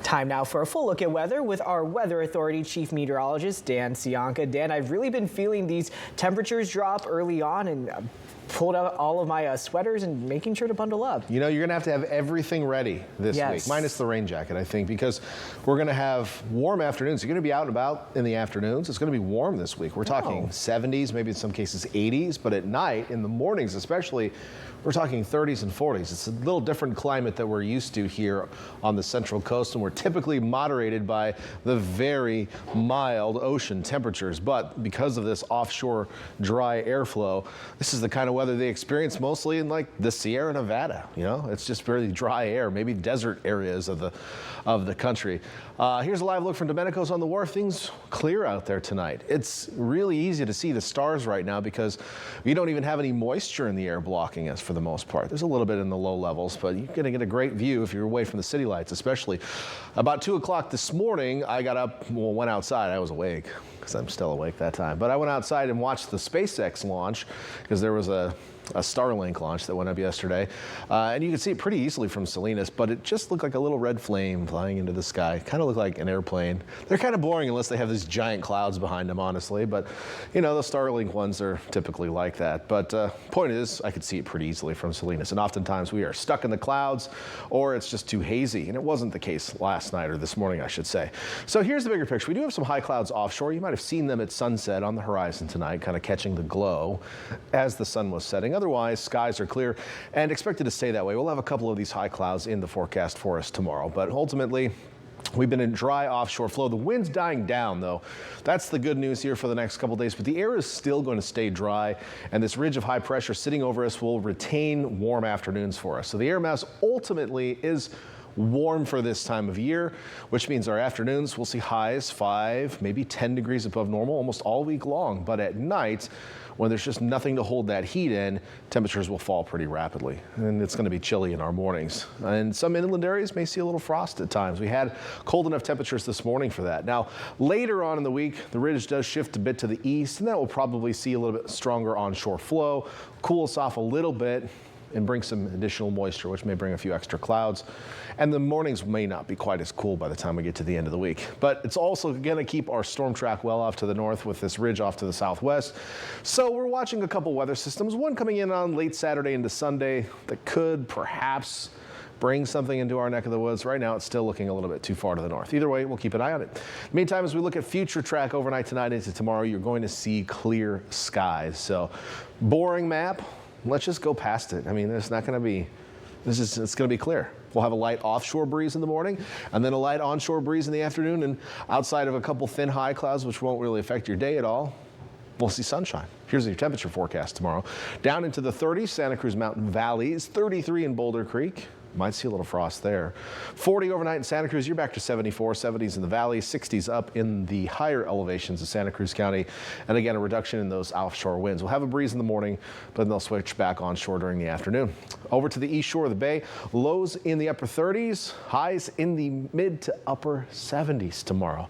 Time now for a full look at weather with our Weather Authority Chief Meteorologist, Dan Cianca. Dan, I've really been feeling these temperatures drop early on and pulled out all of my sweaters and making sure to bundle up. You know, you're going to have everything ready this week, minus the rain jacket, I think, because we're going to have warm afternoons. You're going to be out and about in the afternoons. It's going to be warm this week. We're talking 70s, maybe in some cases 80s, but at night, in the mornings especially, we're talking 30s and 40s. It's a little different climate that we're used to here on the Central Coast, and we're typically moderated by the very mild ocean temperatures. But because of this offshore dry airflow, this is the kind of weather they experience mostly in like the Sierra Nevada. You know, it's just very dry air, maybe desert areas of the country. Here's a live look from Domenico's on the Wharf. Things clear out there tonight. It's really easy to see the stars right now because we don't even have any moisture in the air blocking us for the most part. There's a little bit in the low levels, but you're going to get a great view if you're away from the city lights, especially. About 2 o'clock this morning, I got up, went outside. I was awake because I'm still awake that time. But I went outside and watched the SpaceX launch because there was a Starlink launch that went up yesterday. And you can see it pretty easily from Salinas, but it just looked like a little red flame flying into the sky. Kind of looked like an airplane. They're kind of boring unless they have these giant clouds behind them, honestly. But, you know, the Starlink ones are typically like that. But point is, I could see it pretty easily from Salinas. And oftentimes we are stuck in the clouds or it's just too hazy. And it wasn't the case last night or this morning, I should say. So here's the bigger picture. We do have some high clouds offshore. You might have seen them at sunset on the horizon tonight, kind of catching the glow as the sun was setting. Otherwise, skies are clear and expected to stay that way. We'll have a couple of these high clouds in the forecast for us tomorrow, but ultimately, we've been in dry offshore flow. The wind's dying down, though. That's the good news here for the next couple of days, but the air is still going to stay dry, and this ridge of high pressure sitting over us will retain warm afternoons for us. So the air mass ultimately is warm for this time of year, which means our afternoons will see highs 5, maybe 10 degrees above normal almost all week long. But at night, when there's just nothing to hold that heat in, temperatures will fall pretty rapidly. And it's going to be chilly in our mornings. And some inland areas may see a little frost at times. We had cold enough temperatures this morning for that. Now, later on in the week, the ridge does shift a bit to the east, and that will probably see a little bit stronger onshore flow, cool us off a little bit, and bring some additional moisture, which may bring a few extra clouds. And the mornings may not be quite as cool by the time we get to the end of the week. But it's also going to keep our storm track well off to the north with this ridge off to the southwest. So we're watching a couple weather systems, one coming in on late Saturday into Sunday that could perhaps bring something into our neck of the woods. Right now, it's still looking a little bit too far to the north. Either way, we'll keep an eye on it. Meantime, as we look at future track overnight tonight into tomorrow, you're going to see clear skies. So boring map. Let's just go past it. I mean, it's not going to be, it's going to be clear. We'll have a light offshore breeze in the morning and then a light onshore breeze in the afternoon. And outside of a couple thin high clouds, which won't really affect your day at all, we'll see sunshine. Here's your temperature forecast tomorrow. Down into the 30s, Santa Cruz Mountain Valleys, 33 in Boulder Creek. Might see a little frost there. 40 overnight in Santa Cruz. You're back to 74, 70s in the valley, 60s up in the higher elevations of Santa Cruz County. And again, a reduction in those offshore winds. We'll have a breeze in the morning, but then they'll switch back onshore during the afternoon. Over to the east shore of the bay, lows in the upper 30s, highs in the mid to upper 70s tomorrow.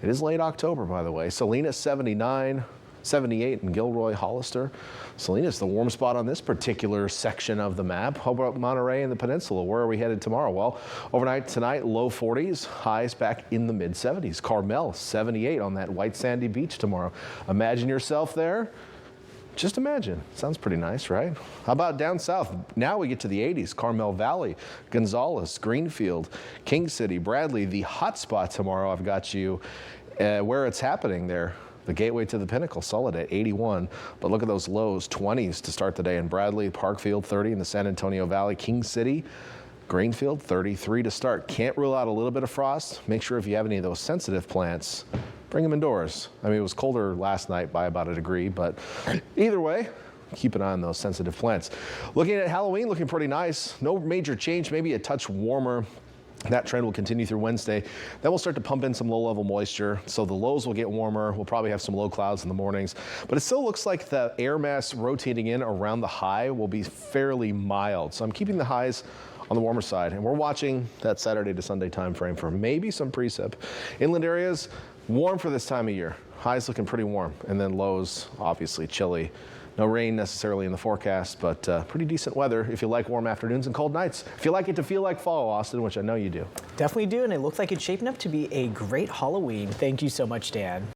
It is late October, by the way. Salinas 79. 78 in Gilroy, Hollister. Salinas, the warm spot on this particular section of the map. How about Monterey and the Peninsula? Where are we headed tomorrow? Well, overnight tonight, low 40s, highs back in the mid 70s. Carmel, 78 on that white sandy beach tomorrow. Imagine yourself there. Just imagine. Sounds pretty nice, right? How about down south? Now we get to the 80s. Carmel Valley, Gonzales, Greenfield, King City, Bradley. The hot spot tomorrow, I've got you where it's happening there. The gateway to the Pinnacle, solid at 81. But look at those lows, 20s to start the day in Bradley, Parkfield 30 in the San Antonio Valley, King City, Greenfield 33 to start. Can't rule out a little bit of frost. Make sure if you have any of those sensitive plants, bring them indoors. I mean, it was colder last night by about 1 degree, but either way, keep an eye on those sensitive plants. Looking at Halloween, looking pretty nice. No major change, maybe a touch warmer. That trend will continue through Wednesday. Then we'll start to pump in some low-level moisture, so the lows will get warmer. We'll probably have some low clouds in the mornings, but it still looks like the air mass rotating in around the high will be fairly mild. So I'm keeping the highs on the warmer side, and we're watching that Saturday to Sunday time frame for maybe some precip. Inland areas, warm for this time of year. Highs looking pretty warm, and then lows obviously chilly No rain necessarily in the forecast, but pretty decent weather if you like warm afternoons and cold nights. If you like it to feel like fall, Austin, which I know you do. Definitely do, and it looks like it's shaping up to be a great Halloween. Thank you so much, Dan.